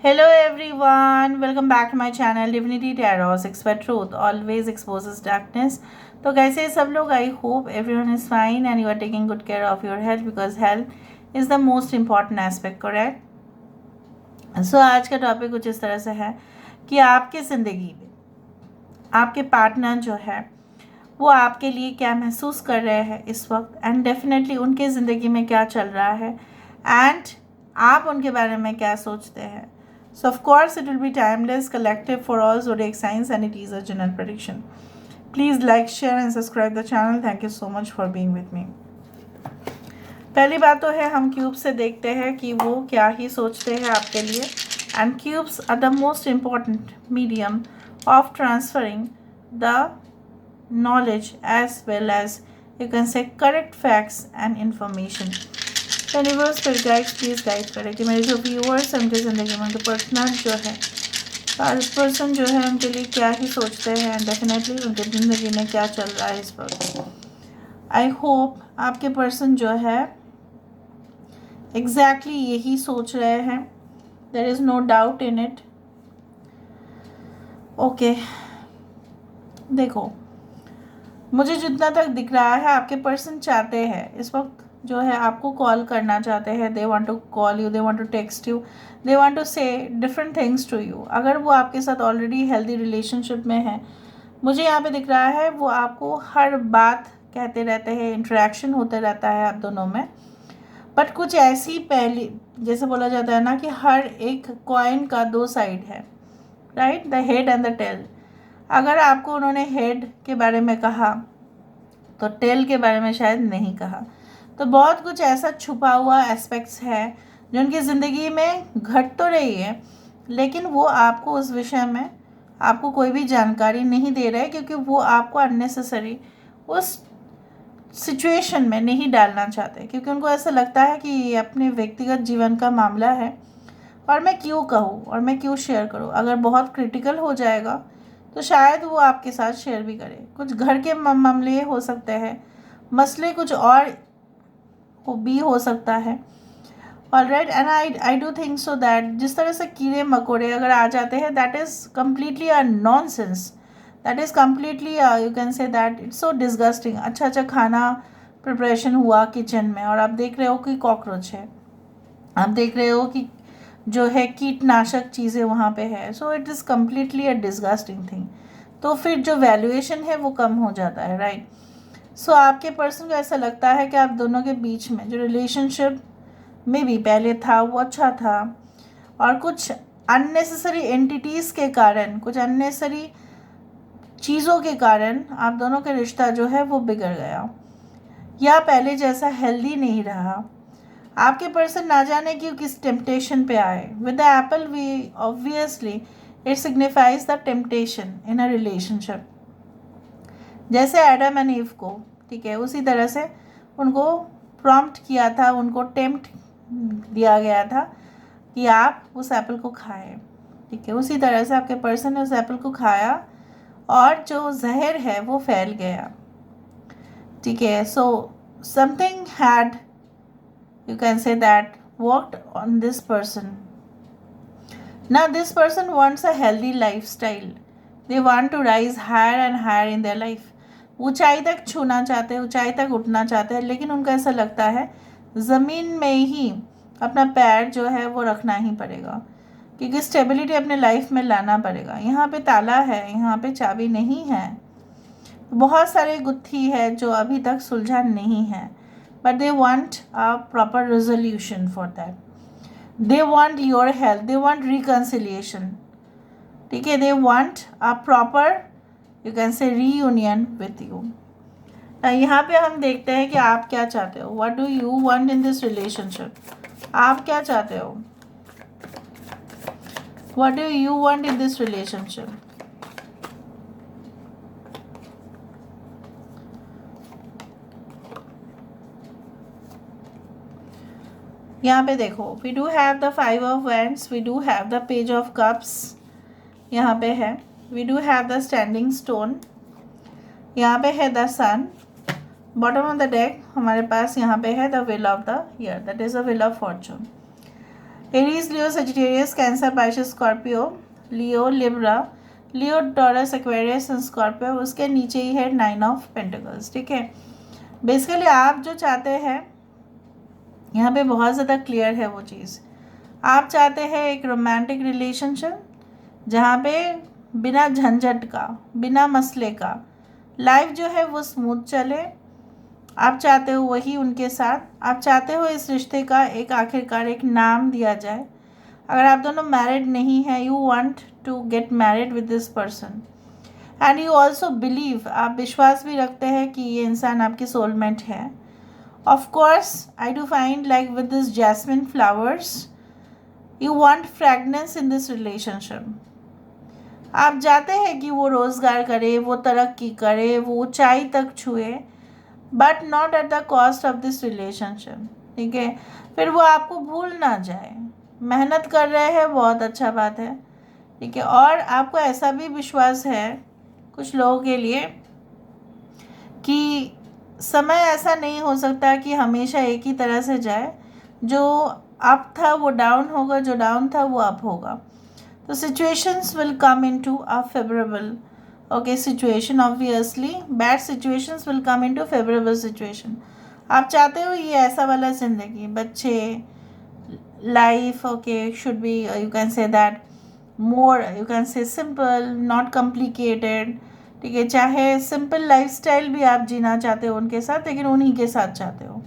Hello everyone, welcome back to my channel Divinity Tarot, Expert Truth, always exposes darkness. तो कैसे हैं सब लोग? I hope everyone is fine and you are taking good care of your health because health is the most important aspect, correct? So आज का topic कुछ इस तरह से है कि आपके ज़िंदगी में आपके पार्टनर जो है वो आपके लिए क्या महसूस कर रहे हैं इस वक्त, एंड डेफिनेटली उनके ज़िंदगी में क्या चल रहा है एंड आप उनके बारे में क्या सोचते हैं. So of course it will be timeless, collective for all zodiac signs, and it is a general prediction. Please like, share and subscribe the channel. Thank you so much for being with me. पहली बात तो है हम cube से देखते हैं कि वो क्या ही सोचते हैं आपके लिए. And cubes are the most important medium of transferring the knowledge as well as you can say correct facts and information. Universe फिर गाइड प्लीज़ गाइड करें कि मेरे जो व्यूअर्स हैं उनकी ज़िंदगी में उनके पर्सनल जो है पर्सन जो है उनके लिए क्या ही सोचते हैं एंड डेफिनेटली उनकी ज़िंदगी में क्या चल रहा है इस वक्त. आई होप आपके पर्सन जो है एग्जैक्टली यही सोच रहे हैं. There is no doubt in it. Okay, देखो मुझे जितना तक दिख रहा है आपके पर्सन चाहते हैं इस वक्त जो है आपको कॉल करना चाहते हैं. They want to call you, they want to text you, they want to say different things to you. अगर वो आपके साथ ऑलरेडी हेल्दी रिलेशनशिप में है, मुझे यहाँ पे दिख रहा है वो आपको हर बात कहते रहते हैं, इंटरेक्शन होते रहता है आप दोनों में. बट कुछ ऐसी पहली जैसे बोला जाता है ना कि हर एक कॉइन का दो साइड है, right? The head and the tail. अगर आपको उन्होंने हेड के बारे में कहा तो टेल के बारे में शायद नहीं कहा. तो बहुत कुछ ऐसा छुपा हुआ एस्पेक्ट्स है जो उनकी ज़िंदगी में घट तो रही है लेकिन वो आपको उस विषय में आपको कोई भी जानकारी नहीं दे रहे क्योंकि वो आपको अननेसेसरी उस सिचुएशन में नहीं डालना चाहते, क्योंकि उनको ऐसा लगता है कि ये अपने व्यक्तिगत जीवन का मामला है और मैं क्यों कहूँ और मैं क्यों शेयर करूँ. अगर बहुत क्रिटिकल हो जाएगा तो शायद वो आपके साथ शेयर भी करे. कुछ घर के मामले हो सकते हैं, मसले कुछ और भी हो सकता है. Alright, and I do think so that जिस तरह से कीड़े मकोड़े अगर आ जाते हैं that is completely a nonsense. That is completely you can say that it's so disgusting. अच्छा खाना प्रिपरेशन हुआ किचन में और आप देख रहे हो कि कॉकरोच है, आप देख रहे हो कि जो है कीटनाशक चीज़ें वहाँ पे है. So it is completely a disgusting thing. तो फिर जो वैल्यूएशन है वो कम हो जाता है, राइट? सो आपके पर्सन को ऐसा लगता है कि आप दोनों के बीच में जो रिलेशनशिप में भी पहले था वो अच्छा था और कुछ अननेसेसरी एंटिटीज़ के कारण, कुछ अननेसेसरी चीज़ों के कारण आप दोनों का रिश्ता जो है वो बिगड़ गया या पहले जैसा हेल्दी नहीं रहा. आपके पर्सन ना जाने क्यों किस टेम्पटेशन पे आए. With the apple we obviously it signifies the temptation in a relationship. जैसे एडम एंड ईव को, ठीक है, उसी तरह से उनको प्रॉम्प्ट किया था, उनको टेम्प्ट दिया गया था कि आप उस एप्पल को खाएं. ठीक है, उसी तरह से आपके पर्सन ने उस एप्पल को खाया और जो जहर है वो फैल गया. ठीक है, so something had you can say that worked on this person. Now this person wants a healthy lifestyle. They want to rise higher and higher in their life. ऊंचाई तक छूना चाहते हैं, ऊंचाई तक उठना चाहते हैं, लेकिन उनको ऐसा लगता है ज़मीन में ही अपना पैर जो है वो रखना ही पड़ेगा क्योंकि स्टेबिलिटी अपने लाइफ में लाना पड़ेगा. यहाँ पे ताला है, यहाँ पे चाबी नहीं है. बहुत सारे गुत्थी है जो अभी तक सुलझा नहीं है. But they want a proper resolution for that. They want your help, they want reconciliation. ठीक है, they want a proper you can से रीयूनियन विथ यू. यहाँ पे हम देखते हैं कि आप क्या चाहते हो. What do you want in this relationship? आप क्या चाहते हो? What do you want in this relationship? यहाँ पे देखो, we do have the 5 of wands, we do have the page of cups यहाँ पे है, we do have the standing stone, यहाँ पे है the sun. Bottom of the deck हमारे पास यहाँ पे है the wheel of the year, that is the wheel of Fortune. Aries, Leo, Sagittarius, cancer, Pisces, Scorpio, Leo, Libra, Leo, taurus, Aquarius and Scorpio. उसके नीचे ही है 9 ऑफ पेंटिकल्स। ठीक है, बेसिकली आप जो चाहते हैं यहाँ पे बहुत ज़्यादा क्लियर है वो चीज़। आप चाहते हैं एक रोमांटिक रिलेशनशिप जहाँ पे बिना झंझट का, बिना मसले का लाइफ जो है वो स्मूथ चले। आप चाहते हो वही उनके साथ, आप चाहते हो इस रिश्ते का एक आखिरकार एक नाम दिया जाए। अगर आप दोनों मैरिड नहीं हैं, you want to get married with this person and you also believe, आप विश्वास भी रखते हैं कि ये इंसान आपकी सोलमेट है। Of course I do find like with this jasmine flowers you want fragrance in this relationship. आप चाहते हैं कि वो रोज़गार करे, वो तरक्की करे, वो ऊंचाई तक छुए, but not at the cost of this relationship. ठीक है, फिर वो आपको भूल ना जाए। मेहनत कर रहे हैं, बहुत अच्छा बात है। ठीक है, और आपको ऐसा भी विश्वास है कुछ लोगों के लिए कि समय ऐसा नहीं हो सकता कि हमेशा एक ही तरह से जाए। जो अप था वो डाउन होगा, जो डाउन था वो अप होगा। तो situations will come into a favorable situation, obviously bad situations will come into favorable situation। आप चाहते हो ये ऐसा वाला ज़िंदगी, बच्चे, life should be you can say that more, you can say simple, not complicated। ठीक है, चाहे सिंपल लाइफस्टाइल भी आप जीना चाहते हो उनके साथ, लेकिन उन्हीं के साथ चाहते हो।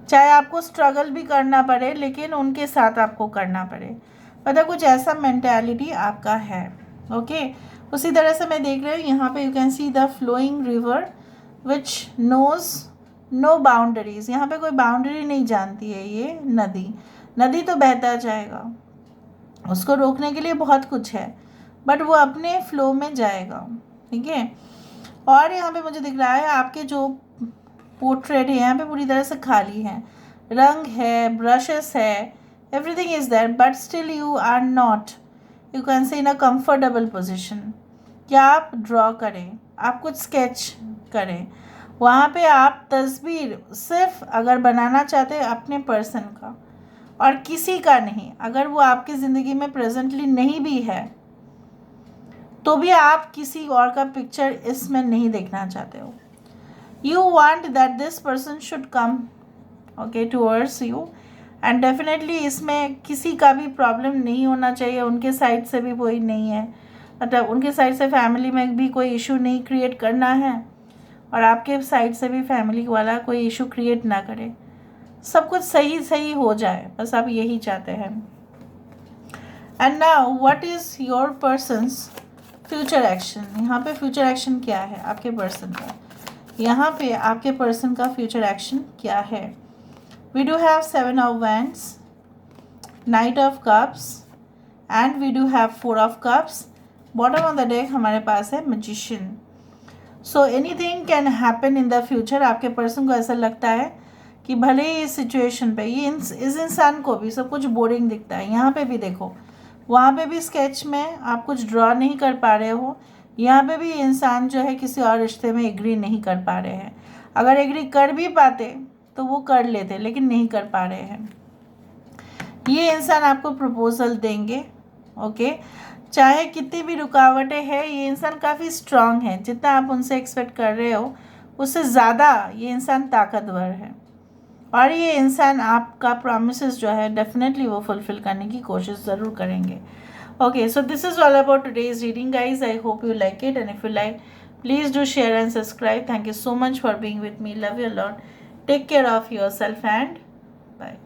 चाहे आपको स्ट्रगल भी करना पड़े, लेकिन उनके साथ आपको करना पड़े। मतलब कुछ ऐसा मेंटालिटी आपका है। ओके, उसी तरह से मैं देख रही हूँ यहाँ पे, you can see the flowing river which knows no boundaries. यहाँ पे कोई बाउंड्री नहीं जानती है ये नदी। नदी तो बहता जाएगा, उसको रोकने के लिए बहुत कुछ है, बट वो अपने फ्लो में जाएगा। ठीक है, और यहाँ पे मुझे दिख रहा है आपके जो पोर्ट्रेट है यहाँ पे पूरी तरह से खाली है, रंग है, ब्रशेस है, everything is there, but still you are not, you can say, in a comfortable position। क्या आप ड्रॉ करें, आप कुछ स्केच करें, वहाँ पे आप तस्वीर सिर्फ अगर बनाना चाहते हैं अपने पर्सन का और किसी का नहीं, अगर वो आपकी ज़िंदगी में प्रेजेंटली नहीं भी है तो भी आप किसी और का पिक्चर इसमें नहीं देखना चाहते हो। You want that this person should come towards you, and definitely इसमें किसी का भी प्रॉब्लम नहीं होना चाहिए, उनके साइड से भी कोई नहीं है, मतलब उनके साइड से फैमिली में भी कोई इशू नहीं क्रिएट करना है और आपके साइड से भी फैमिली वाला कोई इशू क्रिएट ना करे, सब कुछ सही सही हो जाए, बस आप यही चाहते हैं। And now what is your persons future action. यहाँ पे फ्यूचर एक्शन क्या है आपके पर्सन का, यहाँ पे आपके पर्सन का फ्यूचर एक्शन क्या है। We do have 7 of Wands, Knight of Cups, and we do have 4 of Cups। Bottom of the deck हमारे पास है Magician। So anything can happen in the future। आपके पर्सन को ऐसा लगता है कि भले ही इस सिचुएशन पे ये इस इंसान को भी सब कुछ बोरिंग दिखता है। यहाँ पे भी देखो, वहाँ पे भी स्केच में आप कुछ ड्रॉ नहीं कर पा रहे हो, यहाँ पे भी इंसान जो है किसी और रिश्ते में एग्री नहीं कर पा रहे हैं। अगर एग्री कर भी पाते तो वो कर लेते, लेकिन नहीं कर पा रहे हैं। ये इंसान आपको प्रपोजल देंगे। ओके, चाहे कितनी भी रुकावटें हैं, ये इंसान काफ़ी स्ट्रांग है। जितना आप उनसे एक्सपेक्ट कर रहे हो उससे ज़्यादा ये इंसान ताकतवर है, और ये इंसान आपका प्रॉमिसेस जो है डेफिनेटली वो फुलफिल करने की कोशिश ज़रूर करेंगे। Okay, so this is all about today's reading guys. I hope you like it, and if you like please do share and subscribe. Thank you so much for being with me. Love you a lot. Take care of yourself and bye.